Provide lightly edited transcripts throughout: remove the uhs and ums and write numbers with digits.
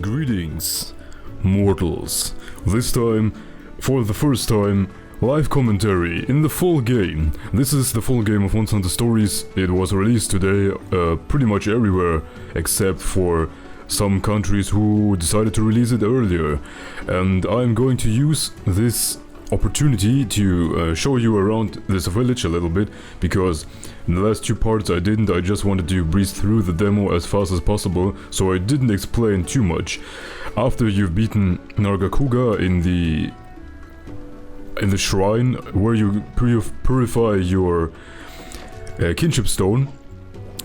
Greetings, mortals. This time, for the first time, live commentary in the full game. This is the full game of Monster Hunter Stories. It was released today pretty much everywhere, except for some countries who decided to release it earlier. And I'm going to use this opportunity to show you around this village a little bit, because in the last two parts I just wanted to breeze through the demo as fast as possible, so I didn't explain too much. After you've beaten Nargacuga in the shrine where you purify your kinship stone,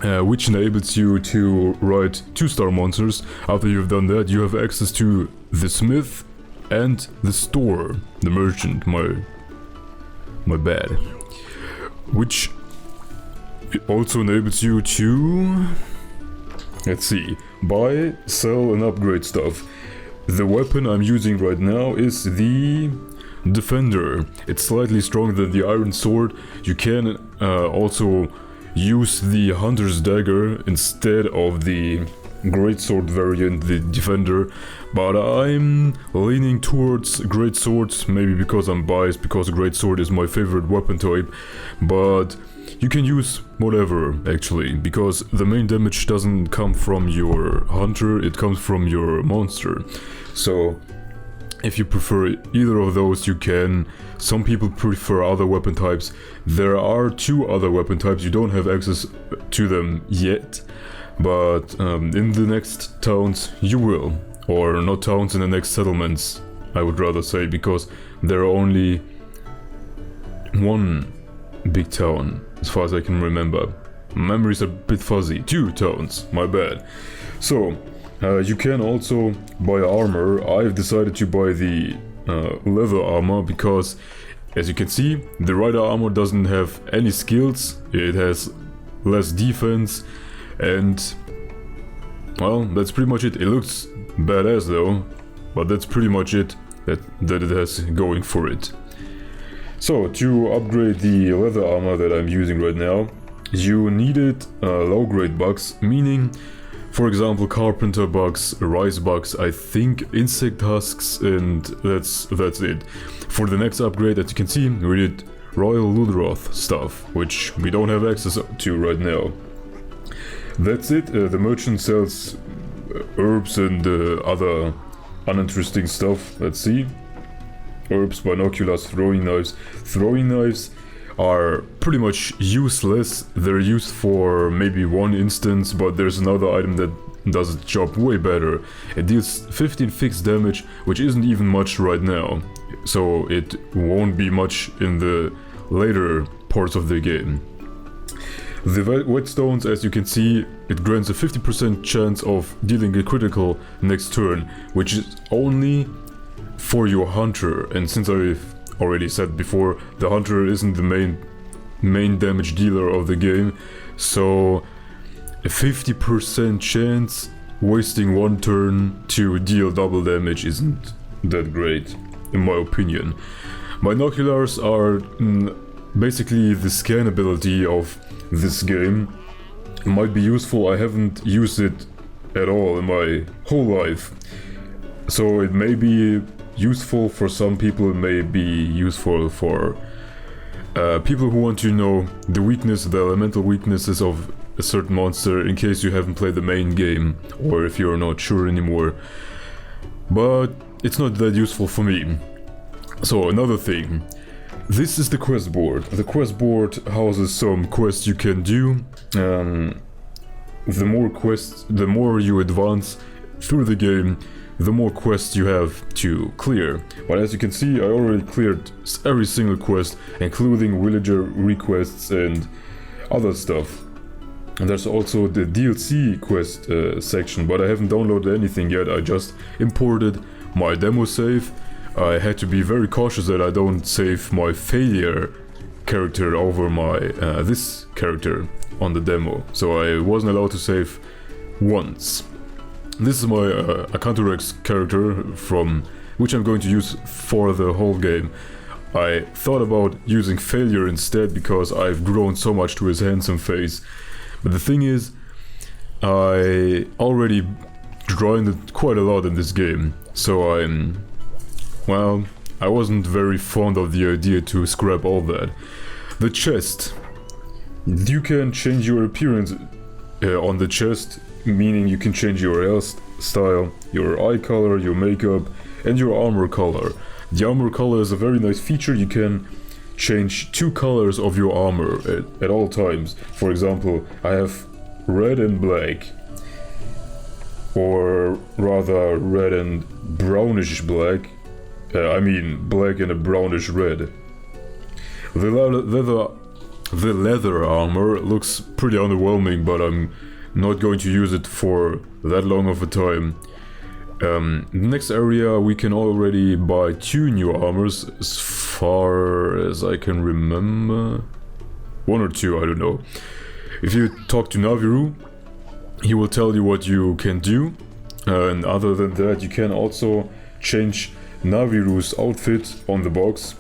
which enables you to ride 2-star monsters. After you've done that, you have access to the smith and the store, the merchant, my bad, which also enables you to, let's see, buy, sell and upgrade stuff. The weapon I'm using right now is the Defender. It's slightly stronger than the Iron Sword. You can also use the Hunter's Dagger instead of the Greatsword variant, the Defender, but I'm leaning towards Greatswords, maybe because I'm biased, because Greatsword is my favorite weapon type, but you can use whatever, actually, because the main damage doesn't come from your Hunter, it comes from your monster. So if you prefer either of those, you can. Some people prefer other weapon types. There are 2 other weapon types, you don't have access to them yet, but in the next towns you will. Or not towns, in the next settlements, I would rather say, because there are only one big town, as far as I can remember. Memory's a bit fuzzy. 2 towns, my bad. So, you can also buy armor. I've decided to buy the leather armor because, as you can see, the rider armor doesn't have any skills, it has less defense, and well, that's pretty much it. It looks badass though, but that's pretty much it that it has going for it. So, to upgrade the leather armor that I'm using right now, you needed low grade bugs, meaning, for example, carpenter bugs, rice bugs, I think insect husks, and that's it. For the next upgrade, as you can see, we did Royal Ludroth stuff, which we don't have access to right now. That's it. The merchant sells herbs and other uninteresting stuff. Let's see. Herbs, binoculars, throwing knives. Throwing knives are pretty much useless. They're used for maybe one instance, but there's another item that does the job way better. It deals 15 fixed damage, which isn't even much right now, so it won't be much in the later parts of the game. The whetstones, as you can see, it grants a 50% chance of dealing a critical next turn, which is only for your Hunter, and since I've already said before, the Hunter isn't the main damage dealer of the game, so a 50% chance wasting one turn to deal double damage isn't that great, in my opinion. Binoculars are basically the scan ability of this game. It might be useful. I haven't used it at all in my whole life, so it may be useful for some people. It may be useful for people who want to know the elemental weaknesses of a certain monster, in case you haven't played the main game, or if you're not sure anymore. But it's not that useful for me. So, another thing. This is the quest board. The quest board houses some quests you can do. The more you advance through the game, the more quests you have to clear. But as you can see, I already cleared every single quest, including villager requests and other stuff. And there's also the DLC quest section, but I haven't downloaded anything yet. I just imported my demo save. I had to be very cautious that I don't save my failure character over my this character on the demo, so I wasn't allowed to save once. This is my AkantoreX character, from which I'm going to use for the whole game. I thought about using failure instead because I've grown so much to his handsome face, but the thing is, I already grinded quite a lot in this game, so I wasn't very fond of the idea to scrap all that. The chest. You can change your appearance on the chest, meaning you can change your hairstyle, your eye color, your makeup, and your armor color. The armor color is a very nice feature. You can change 2 colors of your armor at all times. For example, I have red and black, or rather red and brownish black. Black and a brownish red. The leather armor looks pretty underwhelming, but I'm not going to use it for that long of a time. Next area, we can already buy 2 new armors, as far as I can remember. 1 or 2, I don't know. If you talk to Naviru, he will tell you what you can do. And other than that, you can also change Naviru's outfit on the box.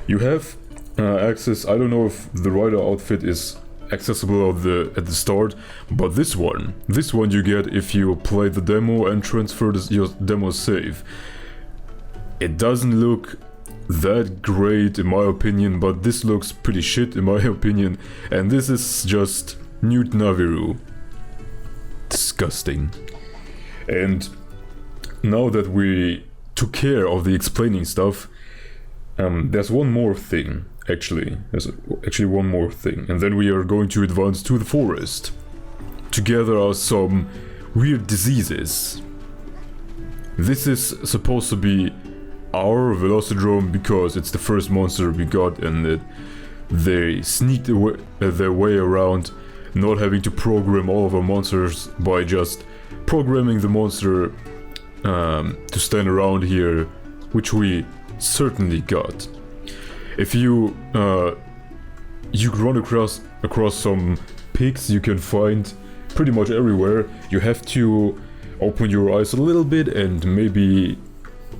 You have access. I don't know if the rider outfit is accessible at the start, but this one you get if you play the demo and transfer your demo save. It doesn't look that great in my opinion, but this looks pretty shit in my opinion, and this is just Newt Naviru. Disgusting. And now that we took care of the explaining stuff, there's one more thing. There's actually one more thing, and then we are going to advance to the forest to gather some weird diseases. This is supposed to be our Velocidrome because it's the first monster we got, and they sneaked their way around, not having to program all of our monsters by just programming the monster to stand around here, which we certainly got. If you run across some pigs you can find pretty much everywhere, you have to open your eyes a little bit and maybe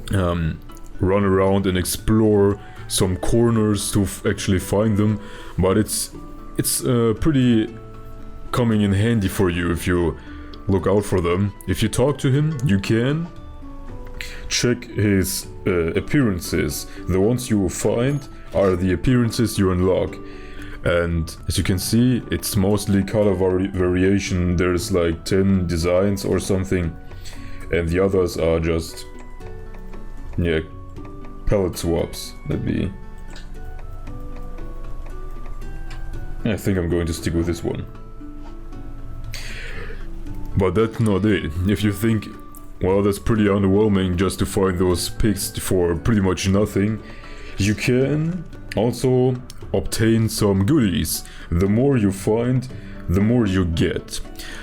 run around and explore some corners to actually find them, but it's pretty coming in handy for you if you look out for them. If you talk to him, you can check his appearances. The ones you find are the appearances you unlock, and as you can see, it's mostly color variation. There's like 10 designs or something, and the others are just palette swaps. I think I'm going to stick with this one. But that's not it. If you think, well, that's pretty underwhelming just to find those pigs for pretty much nothing, you can also obtain some goodies. The more you find, the more you get.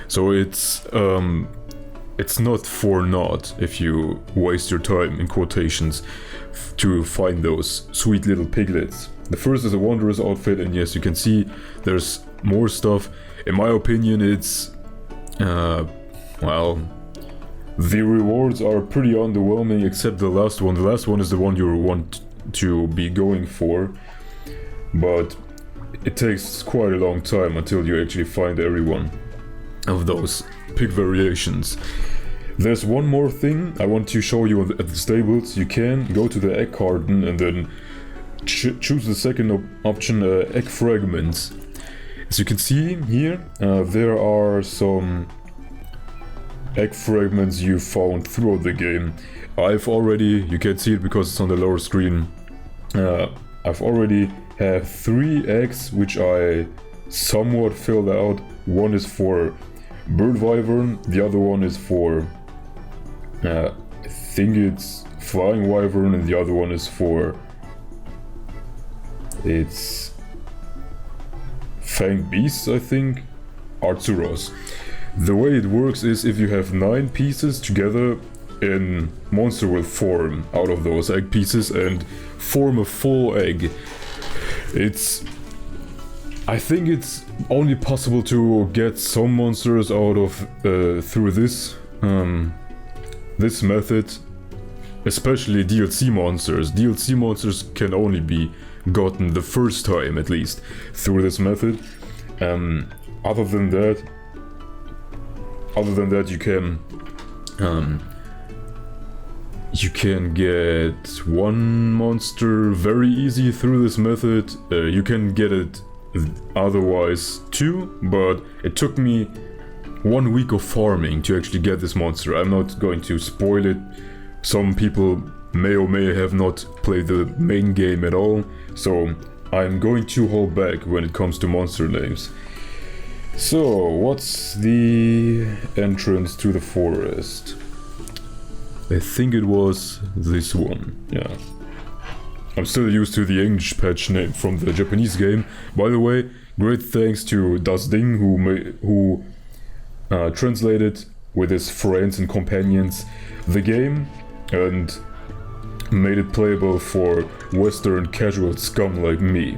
So it's not for naught if you waste your time, in quotations, to find those sweet little piglets. The first is a Wanderer's outfit, and yes, you can see there's more stuff. In my opinion, it's the rewards are pretty underwhelming, except the last one. The last one is the one you want to be going for, but it takes quite a long time until you actually find every one of those pig variations. There's one more thing I want to show you at the stables. You can go to the egg carton and then choose the second option, egg fragments. As you can see here, there are some egg fragments you found throughout the game. You can see it because it's on the lower screen. I've already have 3 eggs which I somewhat filled out. One is for bird wyvern, the other one is for I think it's flying wyvern, and the other one is for fanged beasts, I think, Arzuros. The way it works is if you have 9 pieces together, a monster will form out of those egg pieces and form a full egg. I think it's only possible to get some monsters out of through this method, especially DLC monsters. DLC monsters can only be gotten the first time, at least, through this method. Other than that, you can You can get one monster very easy through this method. You can get it otherwise too, but it took me 1 week of farming to actually get this monster. I'm not going to spoil it. Some people may or may have not played the main game at all, so I'm going to hold back when it comes to monster names. So, what's the entrance to the forest? I think it was this one, yeah. I'm still used to the English patch name from the Japanese game. By the way, great thanks to Dusding who translated with his friends and companions the game and made it playable for Western casual scum like me.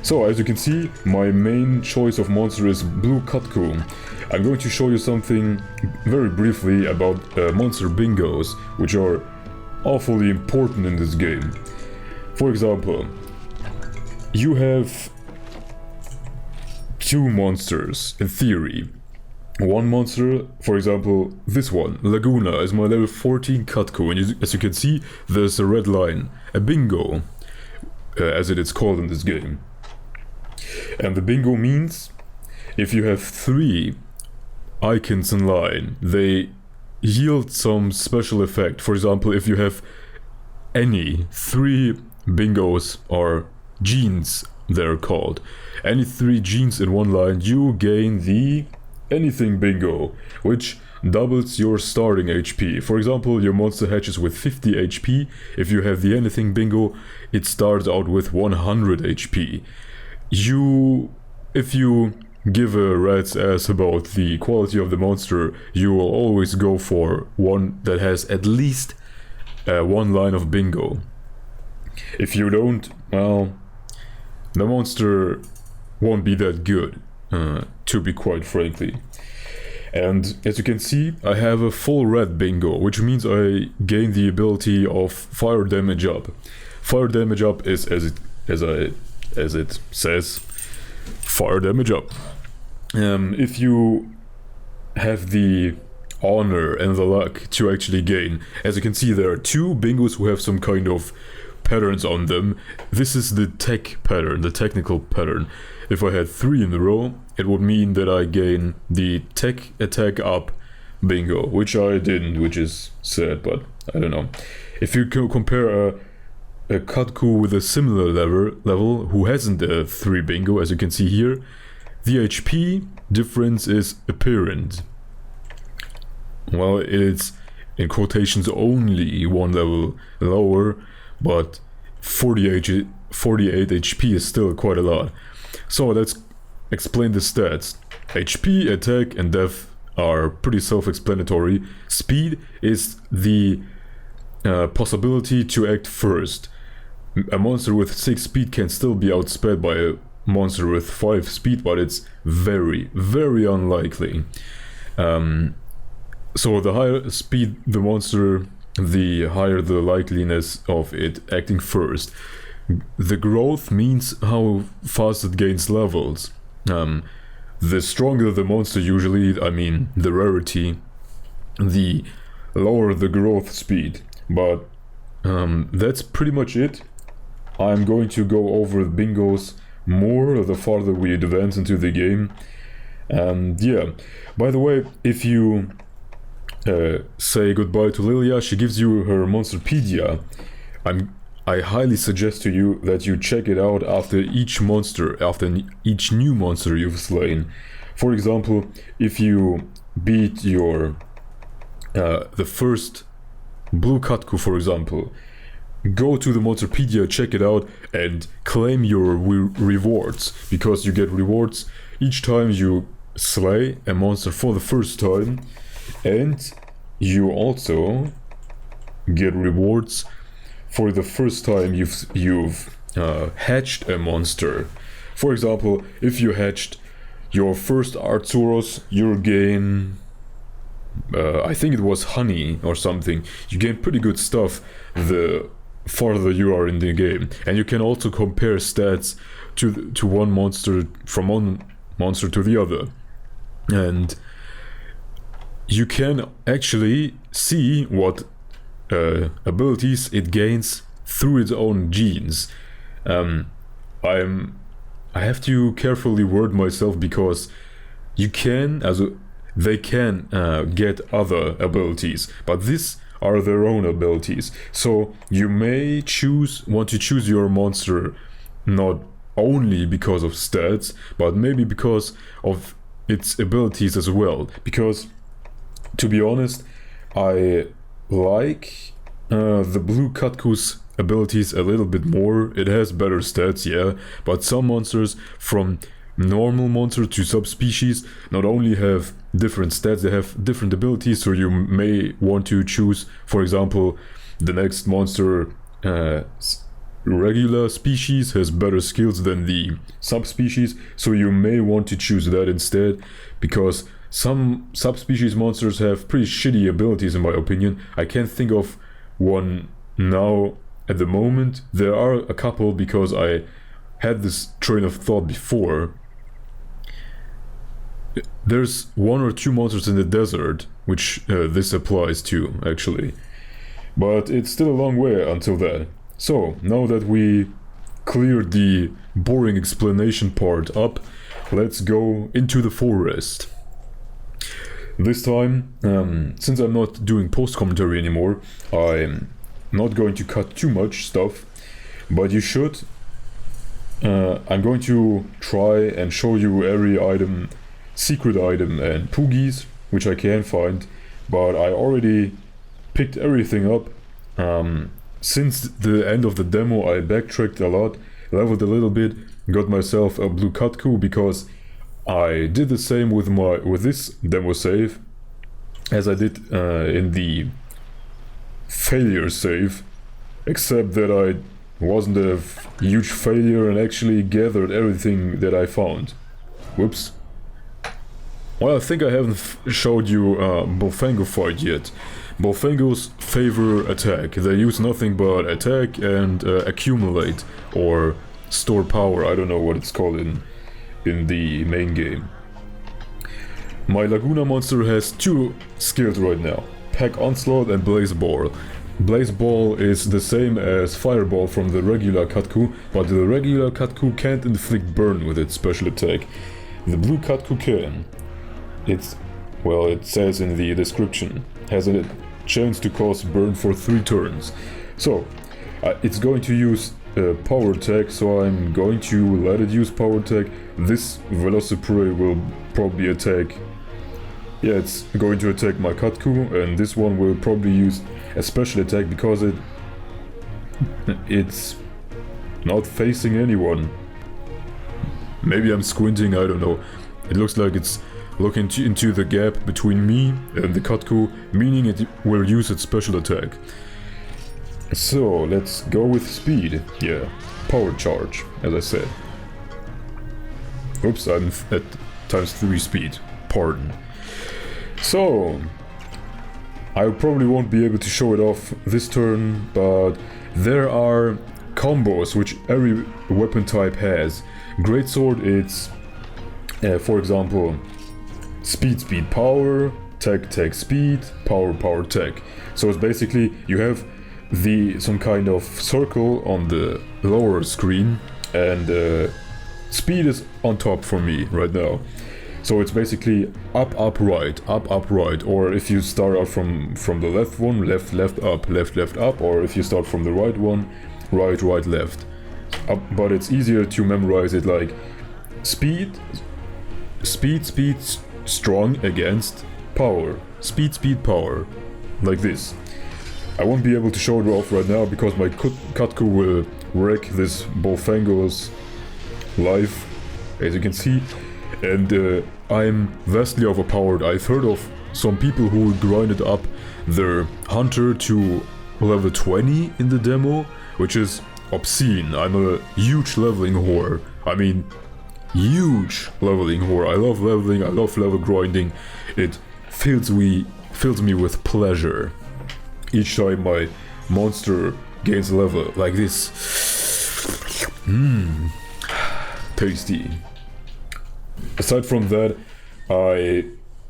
So, as you can see, my main choice of monster is Blue Katku. I'm going to show you something very briefly about monster bingos, which are awfully important in this game. For example, you have two monsters, in theory. One monster, for example, this one, Laguna, is my level 14 Katku, and as you can see, there's a red line, a bingo, as it is called in this game. And the bingo means if you have 3 icons in line, they yield some special effect. For example, if you have any 3 bingos or genes, they're called. Any 3 genes in one line, you gain the anything bingo, which doubles your starting HP. For example, your monster hatches with 50 HP. If you have the anything bingo, it starts out with 100 HP. If you give a rat's ass about the quality of the monster, you will always go for one that has at least 1 line of bingo. If you don't, well, the monster won't be that good, to be quite frankly. And as you can see, I have a full red bingo, which means I gain the ability of fire damage up. Fire damage up is as it says, fire damage up. If you have the honor and the luck to actually gain, as you can see, there are 2 bingos who have some kind of patterns on them. This is the tech pattern, the technical pattern. If I had 3 in a row, it would mean that I gain the tech attack up bingo, which I didn't, which is sad, but I don't know. If you compare a Katku with a similar level who hasn't a 3 bingo, as you can see here, the HP difference is apparent. Well, it's in quotations only 1 level lower, but 48 HP is still quite a lot. So let's explain the stats. HP, attack, and death are pretty self-explanatory. Speed is the possibility to act first. A monster with 6 speed can still be outsped by a monster with 5 speed, but it's very, very unlikely. So the higher speed the monster, the higher the likeliness of it acting first. The growth means how fast it gains levels. The stronger the monster usually, I mean the rarity, the lower the growth speed. But that's pretty much it. I'm going to go over the bingos more the farther we advance into the game. And yeah, by the way, if you say goodbye to Lilia, she gives you her Monsterpedia. I highly suggest to you that you check it out after each new monster you've slain. For example, if you beat your the first Blue Katku, for example, go to the Monsterpedia, check it out, and claim your rewards, because you get rewards each time you slay a monster for the first time, and you also get rewards for the first time you've hatched a monster. For example, if you hatched your first Artsuros, you'll gain I think it was honey or something. You gain pretty good stuff the farther you are in the game, and you can also compare stats to one monster, from one monster to the other. And you can actually see what abilities it gains through its own genes. I have to carefully word myself because they can get other abilities, but these are their own abilities. So you may want to choose your monster not only because of stats, but maybe because of its abilities as well. Because, to be honest, I like the blue Katku's abilities a little bit more. It has better stats, yeah, but some monsters, from normal monster to subspecies, not only have different stats, they have different abilities. So you may want to choose, for example, the next monster regular species has better skills than the subspecies, so you may want to choose that instead, because some subspecies monsters have pretty shitty abilities in my opinion. I can't think of one now at the moment. There are a couple because I had this train of thought before. There's one or two monsters in the desert which this applies to actually, but it's still a long way until that. So now that we cleared the boring explanation part up, let's go into the forest. This time, since I'm not doing post-commentary anymore, I'm not going to cut too much stuff, but you should. I'm going to try and show you every item, secret item and poogies, which I can find, but I already picked everything up. Since the end of the demo, I backtracked a lot, leveled a little bit, got myself a blue Katku, because I did the same with this demo save as I did in the failure save, except that I wasn't a huge failure and actually gathered everything that I found. Whoops. Well, I think I haven't showed you Bolfango fight yet. Bolfangos favor attack. They use nothing but attack and accumulate or store power. I don't know what it's called in the main game. My Laguna monster has two skills right now: Pack Onslaught and Blaze Ball. Blaze Ball is the same as Fireball from the regular Katku, but the regular Katku can't inflict burn with its special attack. The blue Katku can. It says in the description, has a chance to cause burn for 3 turns. So, it's going to use power attack, so I'm going to let it use power attack. This Velocipray will probably attack... Yeah, it's going to attack my Katku, and this one will probably use a special attack because it's not facing anyone. Maybe I'm squinting, I don't know. It looks like it's looking into the gap between me and the Katku, meaning it will use its special attack. So, let's go with speed. Yeah, power charge, as I said. Oops, I'm at ×3 speed. Pardon. So, I probably won't be able to show it off this turn, but there are combos which every weapon type has. Greatsword, it's, for example, speed power, tech speed, power tech. So it's basically you have some kind of circle on the lower screen, and speed is on top for me right now. So it's basically up right, or if you start out from the left one, left up, or if you start from the right one, right left up. But it's easier to memorize it like speed, strong against power, speed, power, like this. I won't be able to show it off right now because my Katku will wreck this Bolfango's life, as you can see, and I'm vastly overpowered. I've heard of some people who grinded up their hunter to level 20 in the demo, which is obscene. I'm a huge leveling whore. I mean, huge leveling whore. I love leveling, I love level grinding. It fills me with pleasure each time my monster gains a level like this. Tasty. Aside from that, I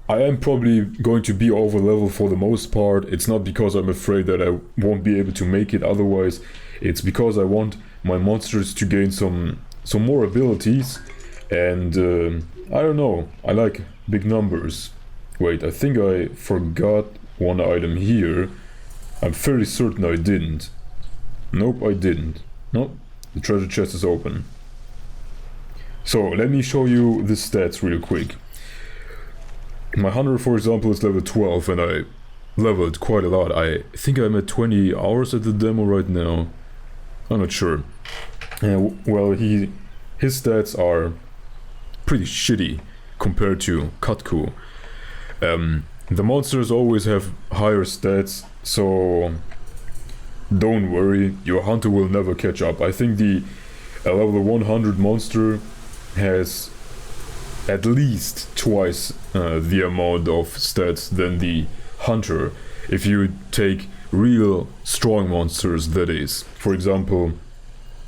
I am probably going to be over level for the most part. It's not because I'm afraid that I won't be able to make it otherwise. It's because I want my monsters to gain some more abilities, and I don't know. I like big numbers. Wait, I think I forgot one item here. I'm fairly certain I didn't. Nope, I didn't. Nope, the treasure chest is open. So let me show you the stats real quick. My hunter, for example, is level 12, and I leveled quite a lot. I think I'm at 20 hours at the demo right now. I'm not sure. Well, his stats are pretty shitty compared to Katku. The monsters always have higher stats, so don't worry, your hunter will never catch up. I think the level 100 monster has at least twice the amount of stats than the hunter, if you take real strong monsters, that is. For example,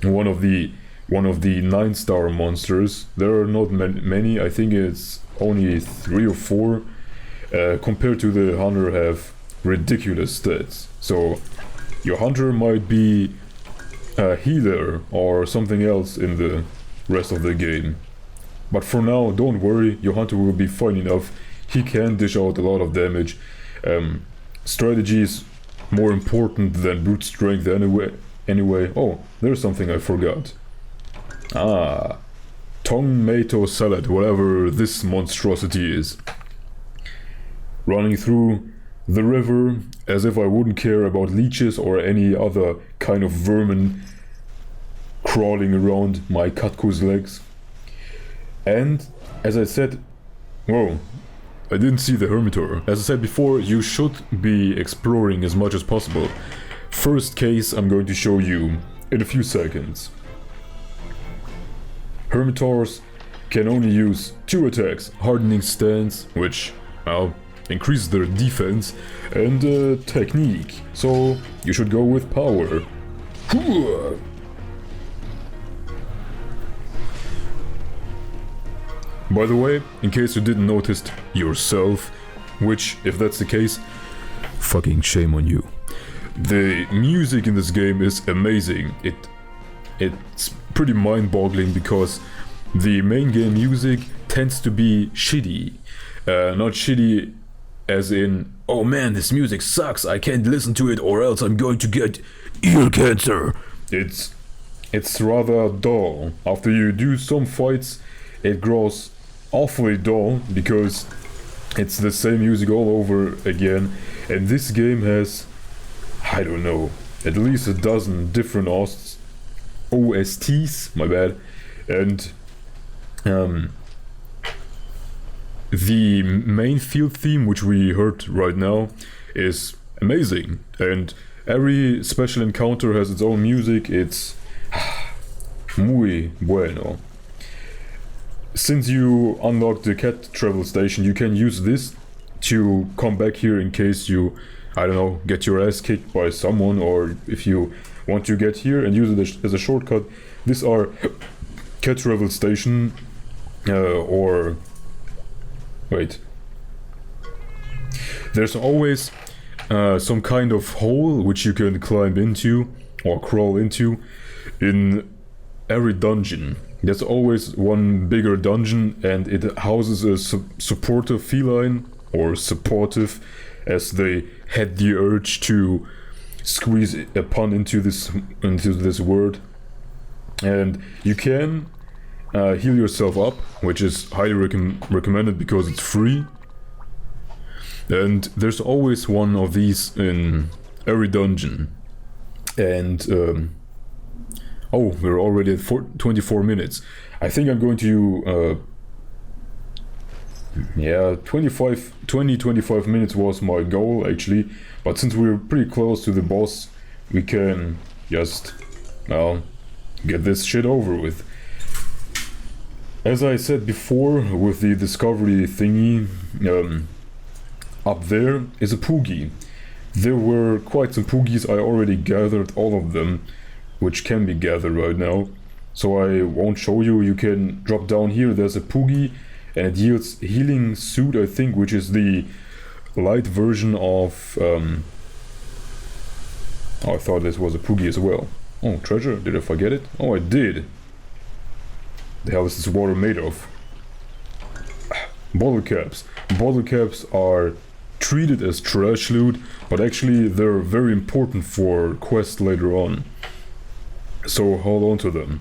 one of the 9-star monsters, there are not many, I think it's only 3 or 4, compared to the hunter, have ridiculous stats. So your hunter might be a healer or something else in the rest of the game. But for now, don't worry, your hunter will be fine enough. He can dish out a lot of damage. Strategy is more important than brute strength anyway. Oh, there's something I forgot. Tomato salad, whatever this monstrosity is. Running through the river as if I wouldn't care about leeches or any other kind of vermin crawling around my Katku's legs. And, as I said, whoa, I didn't see the Hermitor. As I said before, you should be exploring as much as possible. First case I'm going to show you in a few seconds. Hermitors can only use 2 attacks, Hardening Stance, which, well, increases their defense, and technique, so you should go with power. By the way, in case you didn't notice yourself, which, if that's the case, fucking shame on you. The music in this game is amazing. It's pretty mind-boggling because the main game music tends to be shitty. Not shitty as in, oh man, this music sucks, I can't listen to it or else I'm going to get ear cancer. It's rather dull. After you do some fights, it grows awfully dull because it's the same music all over again, and this game has, I don't know, at least a dozen different OSTs, my bad, and the main field theme, which we heard right now, is amazing, and every special encounter has its own music. It's muy bueno. Since you unlock the cat travel station, you can use this to come back here in case you, I don't know, get your ass kicked by someone, or if you want to get here and use it as a shortcut. These are cat travel station, or wait. There's always some kind of hole which you can climb into or crawl into in every dungeon. There's always one bigger dungeon, and it houses a supportive feline, or supportive, as they had the urge to squeeze a pun into this word. And you can heal yourself up, which is highly recommended because it's free. And there's always one of these in every dungeon. And oh, we're already at 24 minutes. I think I'm going to 25 minutes was my goal actually, but since we're pretty close to the boss, we can just, well, get this shit over with. As I said before, with the discovery thingy, up there is a Poogie. There were quite some Poogies. I already gathered all of them, which can be gathered right now, so I won't show you. You can drop down here. There's a Poogie and it yields healing suit, I think, which is the light version of oh, I thought this was a Poogie as well. Oh, treasure, did I forget it? Oh, I did. The hell is this water made of? Bottle caps. Bottle caps are treated as trash loot, but actually they're very important for quests later on. So hold on to them.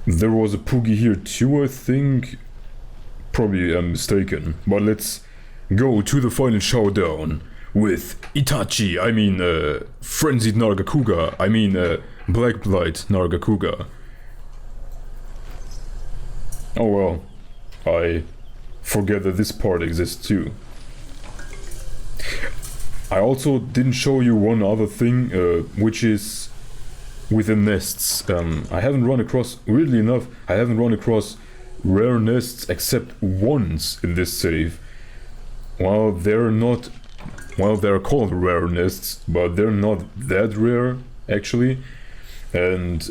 There was a Poogie here too, I think. Probably I'm mistaken. But let's go to the final showdown with Itachi, Frenzied Nargacuga, Black Blight Nargacuga. Oh well, I forget that this part exists too. I also didn't show you one other thing, which is with the nests. I haven't run across, weirdly enough, I haven't run across rare nests except once in this save. Well, they're called rare nests, but they're not that rare, actually. And,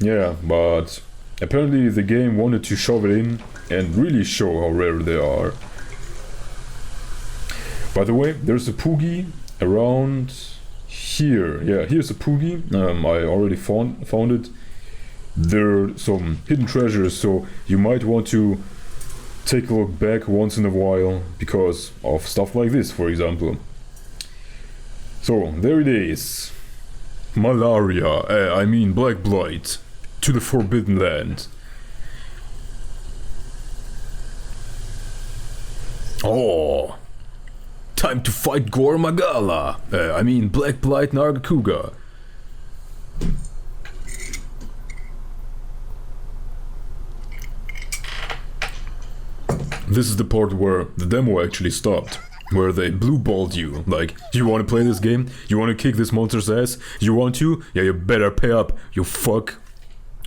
yeah, but apparently the game wanted to shove it in and really show how rare they are. By the way, there's a Poogie around here. Yeah, here's a Poogie. I already found it. There are some hidden treasures, so you might want to take a look back once in a while because of stuff like this, for example. So, there it is. Black Blight. To the Forbidden Land. Oh! Time to fight Gore Magala! Black Blight Nargacuga. This is the part where the demo actually stopped. Where they blue-balled you. Like, you wanna play this game? You wanna kick this monster's ass? You want to? Yeah, you better pay up, you fuck.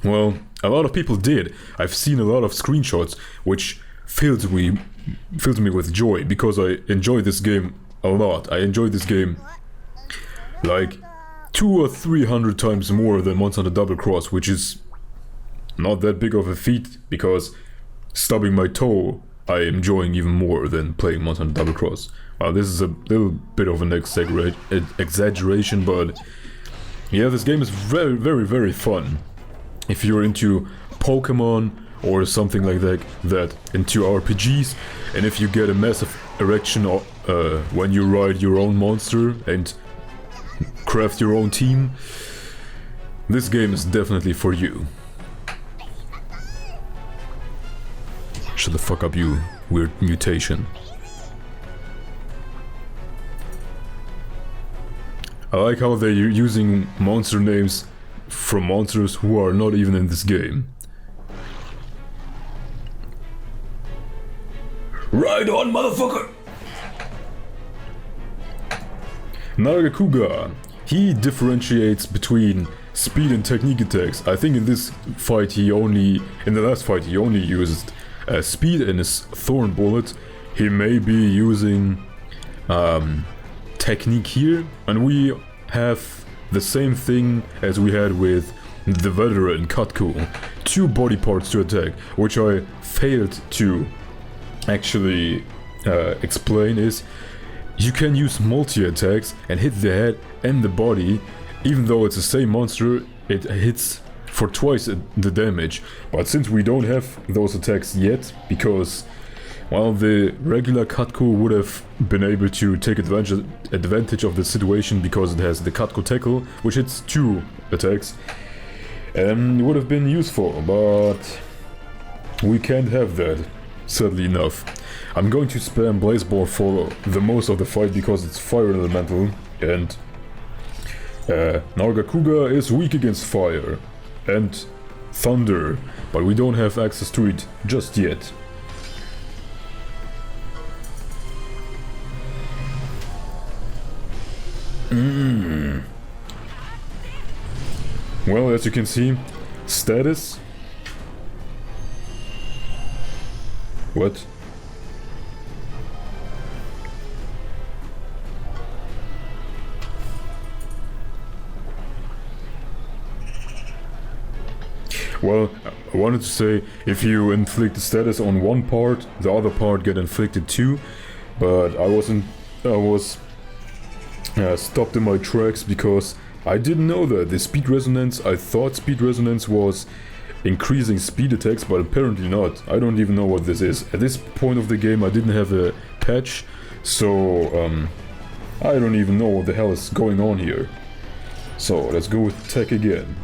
Well, a lot of people did. I've seen a lot of screenshots, which filled me with joy, because I enjoy this game a lot. I enjoy this game like 200 or 300 times more than Monster Hunter Double Cross, which is not that big of a feat, because stubbing my toe I am enjoying even more than playing Monster Hunter Double Cross. Well, this is a little bit of an exaggeration, but yeah, this game is very, very, very fun. If you're into Pokemon or something like that into RPGs, and if you get a massive erection when you ride your own monster and craft your own team, this game is definitely for you. Shut the fuck up, you weird mutation. I like how they're using monster names from monsters who are not even in this game. Right on, motherfucker! Nargacuga. He differentiates between speed and technique attacks. I think in this fight in the last fight he only used speed and his thorn bullet. He may be using technique here, and we have the same thing as we had with the veteran Katku. 2 body parts to attack, which I failed to actually explain is you can use multi-attacks and hit the head and the body. Even though it's the same monster, it hits for twice the damage. But since we don't have those attacks yet, because well, the regular Katku would have been able to take advantage of the situation because it has the Katku tackle, which hits 2 attacks, and it would have been useful, but we can't have that, sadly enough. I'm going to spam Blazeball for the most of the fight because it's fire elemental, and Nargacuga is weak against fire and thunder, but we don't have access to it just yet. Well, as you can see, status. What? Well, I wanted to say, if you inflict the status on one part, the other part get inflicted too, but I was stopped in my tracks because I didn't know that. The speed resonance, I thought speed resonance was increasing speed attacks, but apparently not. I don't even know what this is. At this point of the game I didn't have a patch, so I don't even know what the hell is going on here. So let's go with tech again.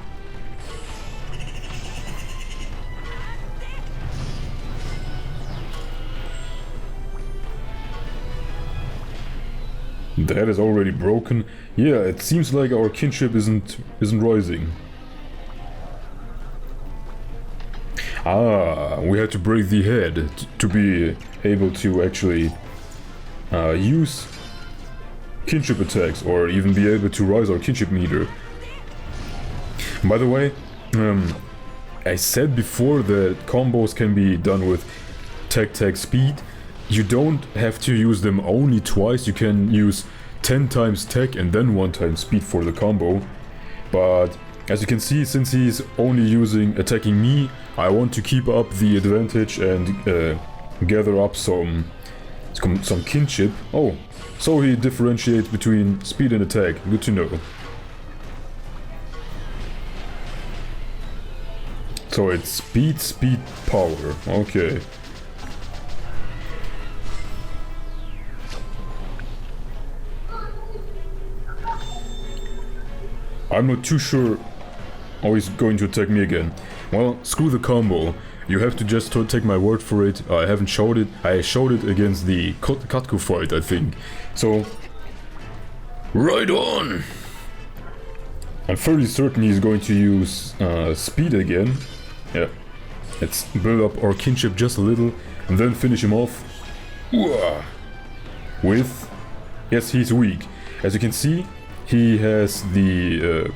That is already broken. Yeah, it seems like our kinship isn't rising. Ah, we had to break the head to be able to actually use kinship attacks, or even be able to rise our kinship meter. By the way, I said before that combos can be done with tech speed. You don't have to use them only twice. You can use 10 times tech and then 1 time speed for the combo. But as you can see, since he's only attacking me, I want to keep up the advantage and gather up some kinship. Oh, so he differentiates between speed and attack. Good to know. So it's speed, power. Okay. I'm not too sure how he's going to attack me again. Well, screw the combo. You have to just take my word for it. I haven't showed it. I showed it against the Katku fight, I think. So, right on! I'm fairly certain he's going to use speed again. Yeah. Let's build up our kinship just a little and then finish him off. With... Yes, he's weak. As you can see, he has the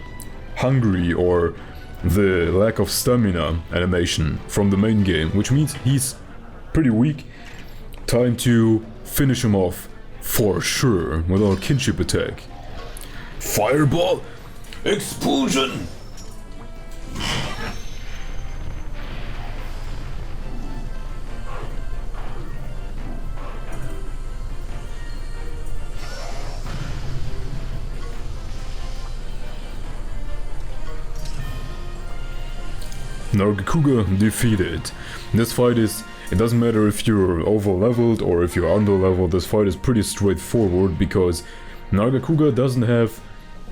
hungry or the lack of stamina animation from the main game, which means he's pretty weak. Time to finish him off for sure with our kinship attack. Fireball explosion! Nargacuga defeated. This fight is... It doesn't matter if you're over-leveled or if you're under-leveled, this fight is pretty straightforward because Nargacuga doesn't have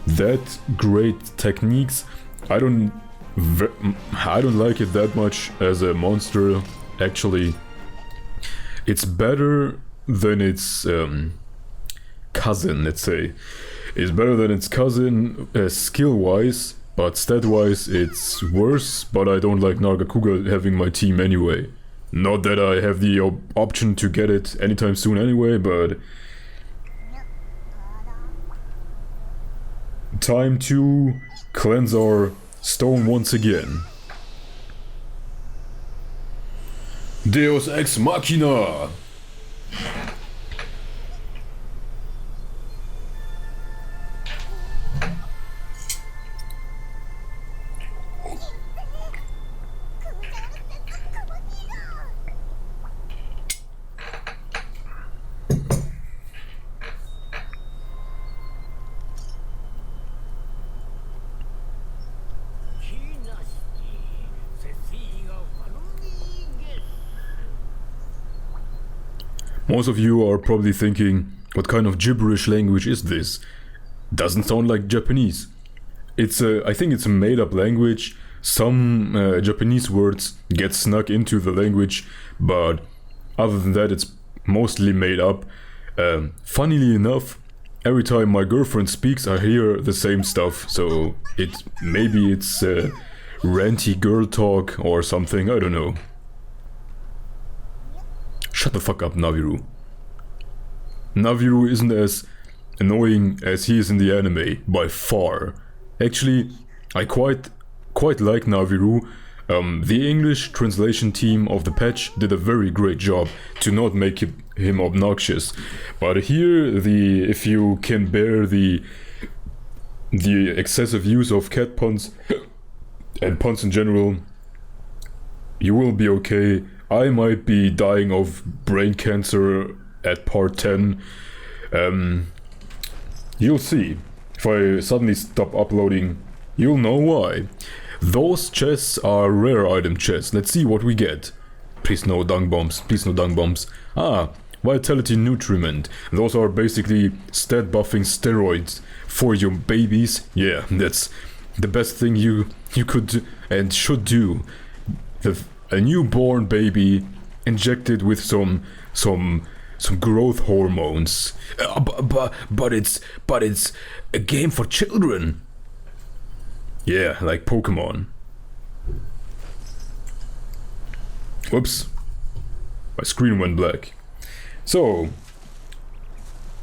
that great techniques. I don't like it that much as a monster, actually. It's better than its cousin, let's say. It's better than its cousin skill-wise. But stat-wise, it's worse, but I don't like Nargacuga having my team anyway. Not that I have the option to get it anytime soon anyway, but... Time to cleanse our stone once again. Deus Ex Machina! Most of you are probably thinking, what kind of gibberish language is this? Doesn't sound like Japanese. I think it's a made-up language. Some Japanese words get snuck into the language, but other than that it's mostly made up. Funnily enough, every time my girlfriend speaks I hear the same stuff, so maybe it's ranty girl talk or something, I don't know. Shut the fuck up, Naviru. Naviru isn't as annoying as he is in the anime, by far. Actually, I quite like Naviru. The English translation team of the patch did a very great job to not make him obnoxious. But here, if you can bear the excessive use of cat puns and puns in general, You will be okay. I might be dying of brain cancer at part 10. You'll see. If I suddenly stop uploading, you'll know why. Those chests are rare item chests. Let's see what we get. Please no dung bombs. Please no dung bombs. Ah, vitality nutriment. Those are basically stat buffing steroids for your babies. Yeah, that's the best thing you could and should do. A newborn baby injected with some growth hormones. But it's a game for children. Yeah, like Pokemon. Whoops. My screen went black. So,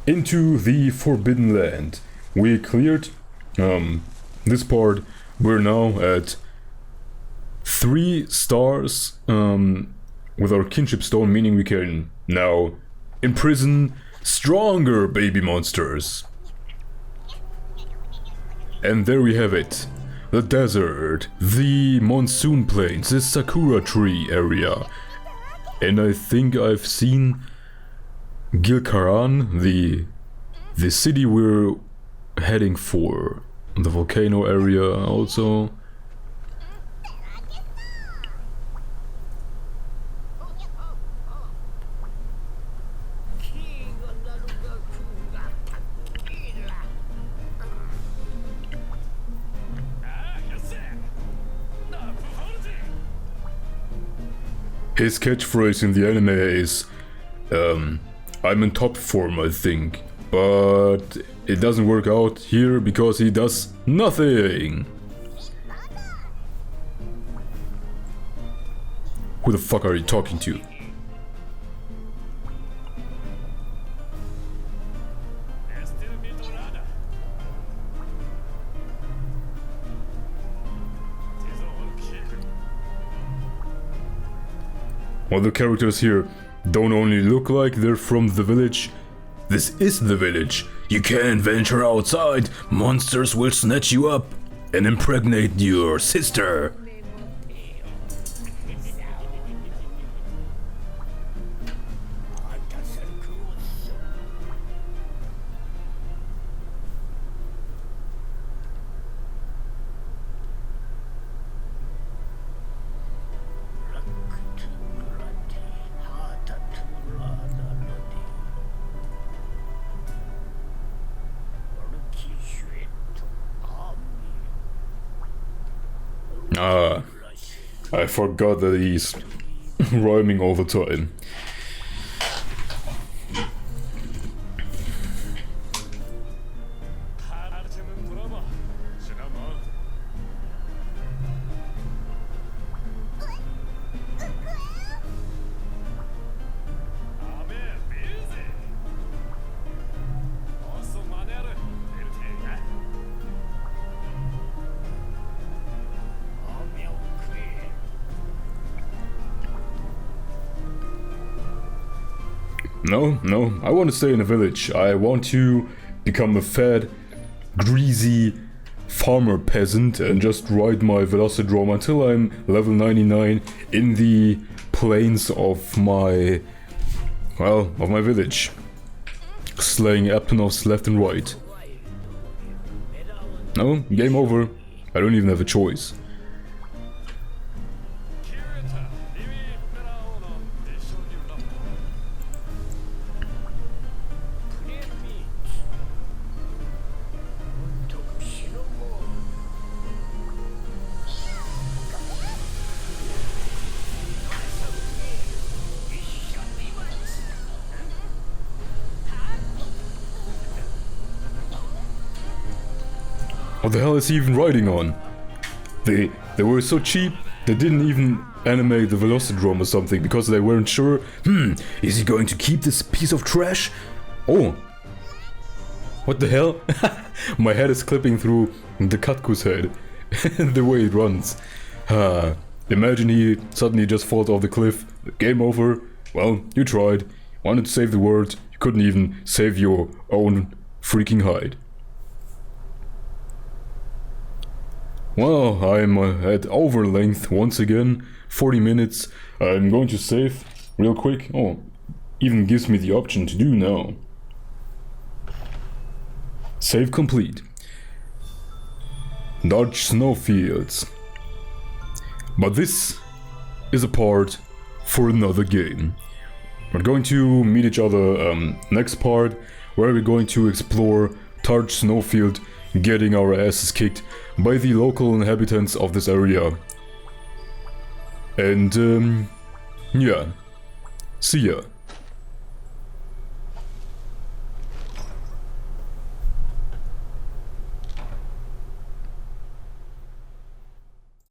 into the Forbidden Land. We cleared this part. We're now at 3 stars with our kinship stone, meaning we can now imprison stronger baby monsters. And there we have it. The desert, the monsoon plains, the sakura tree area. And I think I've seen Gilkaran, the city we're heading for. The volcano area also. His catchphrase in the anime is, I'm in top form, I think. But it doesn't work out here because he does nothing. Who the fuck are you talking to? Well, the characters here don't only look like they're from the village. This is the village. You can't venture outside. Monsters will snatch you up and impregnate your sister. Ah, I forgot that he's rhyming all the time. No, I want to stay in a village. I want to become a fat, greasy farmer peasant and just ride my Velocidrome until I'm level 99 in the plains of my village. Slaying Aptonovs left and right. No, game over. I don't even have a choice. What the hell is he even riding on? They were so cheap, they didn't even animate the Velocidrome or something because they weren't sure. Is he going to keep this piece of trash? Oh. What the hell? My head is clipping through the Katku's head. The way it runs. Imagine he suddenly just falls off the cliff. Game over. Well, you tried. Wanted to save the world. You couldn't even save your own freaking hide. Well, I'm at overlength once again, 40 minutes. I'm going to save real quick. Oh, even gives me the option to do now. Save complete. Dodge snowfields. But this is a part for another game. We're going to meet each other next part, where we're going to explore Targe Snowfield, getting our asses kicked by the local inhabitants of this area. And yeah, see ya.